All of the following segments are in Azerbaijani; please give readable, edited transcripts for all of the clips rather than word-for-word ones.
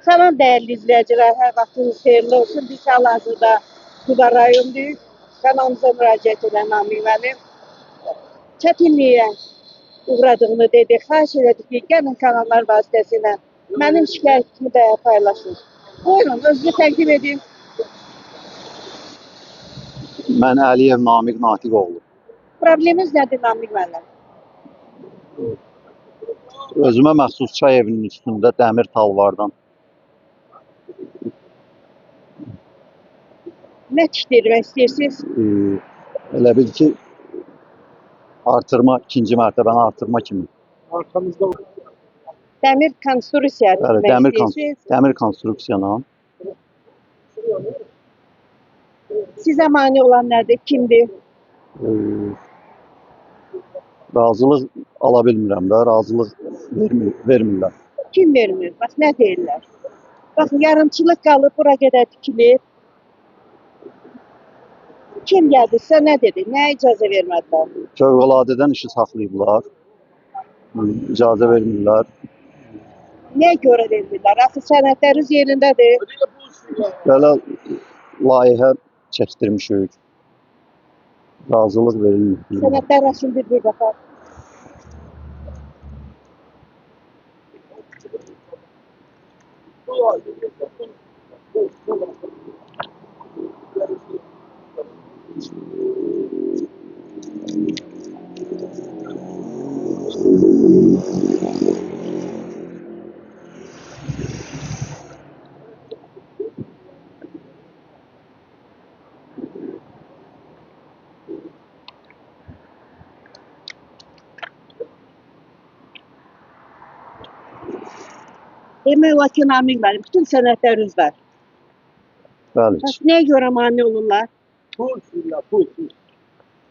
Salam değerli izleyiciler, her vaxtınız xeyirli olsun. Biz hal-hazırda Quba rayondayıq. Kanalımıza müraciət edən Namiq müəllim çətinliyə uğradığını dedi. Xahiş elədik ki, gəlin kanallar vasitəsilə mənim şikayətimi də paylaşın. Buyurun, özünü təqdim edin. Mən Əliyev Namiq Natiqoğlu. Probleminiz nədir Namiq müəllim? Özümə məxsus çay evinin üstündə dəmir talvardan Nə tikdirmək istəyirsiniz? elə bil ki, artırma, ikinci mərtəbəni artırma kimi. Arkamızda Dəmir konstruksiya Bəli, tikmək istəyirsiniz. dəmir konstruksiyanı. Sizə mane olan nədir? Kimdir? Razılıq ala bilmirəm də, razılıq vermirlər. Kim vermir? Bax, nə deyirlər? Baxın, yarımçılıq qalıb, bura qədər tikilir. Kim gəldi, sizə nə dedi? Nə icazə vermədilər? Fövqələdədən işi saxlayıblar. İcazə vermirlər. Nəyə görə vermirlər? Axı sənədləriniz yerindədir. Belə layihə çəkdirmişik. Razılıq verilmir. Sənədlər rəsmidir, bir baxaq. Demək olar ki, Namiq müəllim, bütün sənədləriniz var. Bəli. Bəs nəyə görə mane olurlar? pulsuyla pulsuz.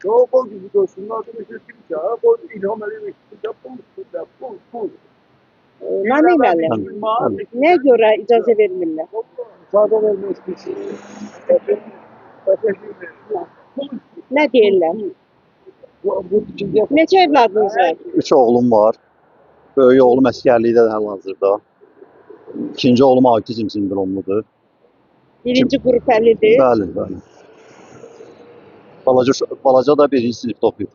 O bol gibi dostunlar da mesela kimse ha bol ilham edilmek pulsuyla pul. Namiq müəllim, nəyə görə icazə vermirlər? Müsaade vermek istiyorsun. Nə deyirlər? Bu ikinci Neçə evladınız var? 3 oğlum var. Böyük oğlum əsgərlikdə hal-hazırda. İkinci oğlum autizm sindromludur. Birinci qrup 50'dir. Bəli, bəli. Balaca da birinci sinifdə oxuyur.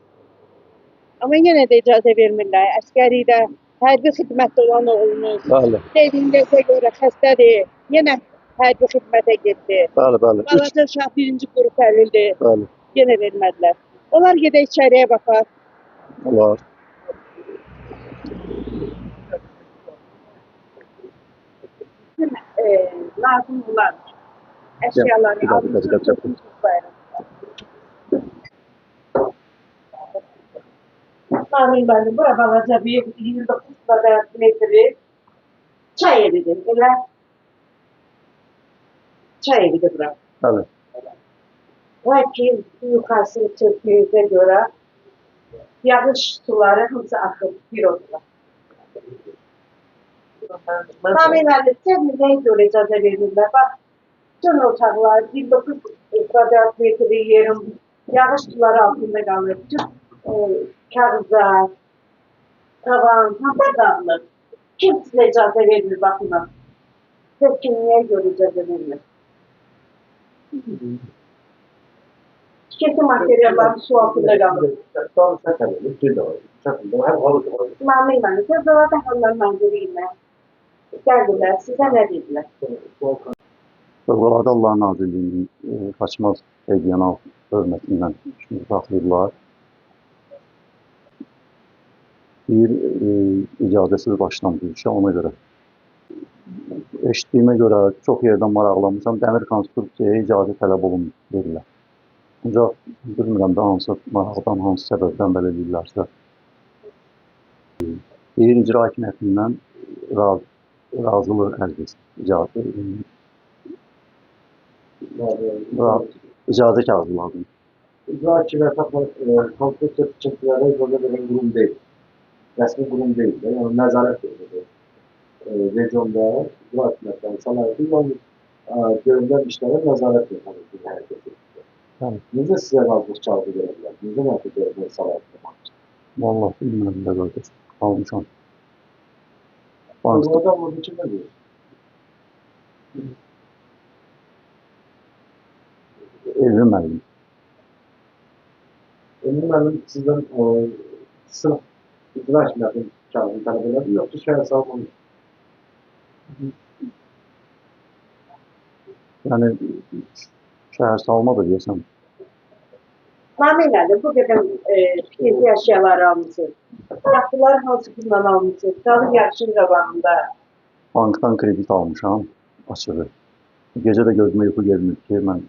Amma yenə də icazə vermirlər. Əskərlikdə hərbi xidmətdə olan oğlunuz. Bəli, Dediyinizə görə xəstədir. Yenə hərbi xidmətə getdi. bəli, bəli. Balaca uşaq birinci qrup 50'dir. Bəli, Yenə vermədilər. Onlar gedək içəriyə baxar. olar. Bütün lazım olan əşyaları Bir dakika. Namiq müəllim, bura balaca bir 29 kvadrat metri çay evidir, elə? Çay evidir bura. Bəli. Lakin yukarısını çöktüğünüze göre yağış suları hızlı akıp bir odada. Namiq müəllim, siz nəyə görə icazə verirlər? Bax, bütün otaqlar 29 kvadrat metri yerim yağış suları altında qalır. Bütün kağızlar, tavan, hamısı dağılır. Kim sizə icazə verir baxına? Siz kim nəyə görə icazə verir? Tüketim materyalları su altında qalır. Namiq müəllim, siz orada hallar mənzili gəldilər, sizə nə dedilər? Fövqəladə Allah Nazirliyinin Qaçmaz regional hörmətindən saxlayırlar. Bir icazəsiz başlandı işə, ona görə. Eşitdiyimə görə çox yerdən maraqlanmışam, dəmir konstruksiyaya icazə tələb verirlər. Ancaq bilmirəm də hansı maraqdan, hansı səbəbdən belə deyirlərsə. İcra hakimiyyətindən razılıq əldə icazə kağızı lazım. İcra hakimiyyəti konstruksiya çəkirlərə icazə verən qurum deyil. Rəsmi qurum deyil. Yəni nəzarət edir. Regionda icra hakimiyyətləri səlahiyyəti görülən işlərə nəzarət edir. Necə sizə razılıq kağızı verə bilər? Necə nəticə görə belə səlahiyyət edir? Vallahi bilmirəm də qardaş, almışam. Burada bunu kim edir? Elvin müəllim. Elvin müəllim sizdən sınıf icra hakimiyyətin kağıdını tələb elədi, yoxsa şəhər sağlamı? Yəni şəhərsalma da deyəsən. Namiq müəllim, bu qədər tikinti əşyaları almışsınız. Qapıları hansı pulla almışsınız? Qalın yarışın qabağında. Bankdan kredit almışam, açığı. Gecə də gözümə yuxu gelmir ki, mən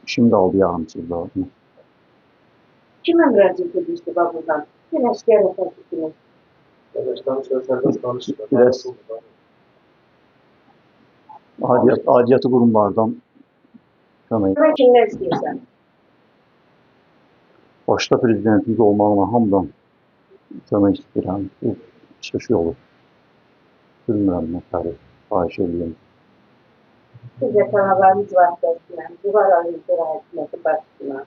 işim qaldı yağımçılıqda. Kimə müraciət edirsiz buradan? Bir əskər rəfəqisiniz. Biraz aidiyyatı qurumlardan kömək. Mən kimdən istəyirsən? Başda prezidentimiz olmağına hamıdan kömək istəyirəm. Bu çıxış yolu. Bilmirəm nə tərif, xahiş edirəm. Sizə kanallarınız vasitəsilə Divar Alimpiya Hakimiyyəti başçısına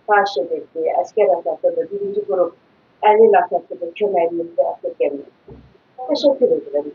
xahiş edir ki, əskər əsasında birinci qrup 50 il əsasında köməyinizdə əsas gəlmək. Təşəkkür edirəm.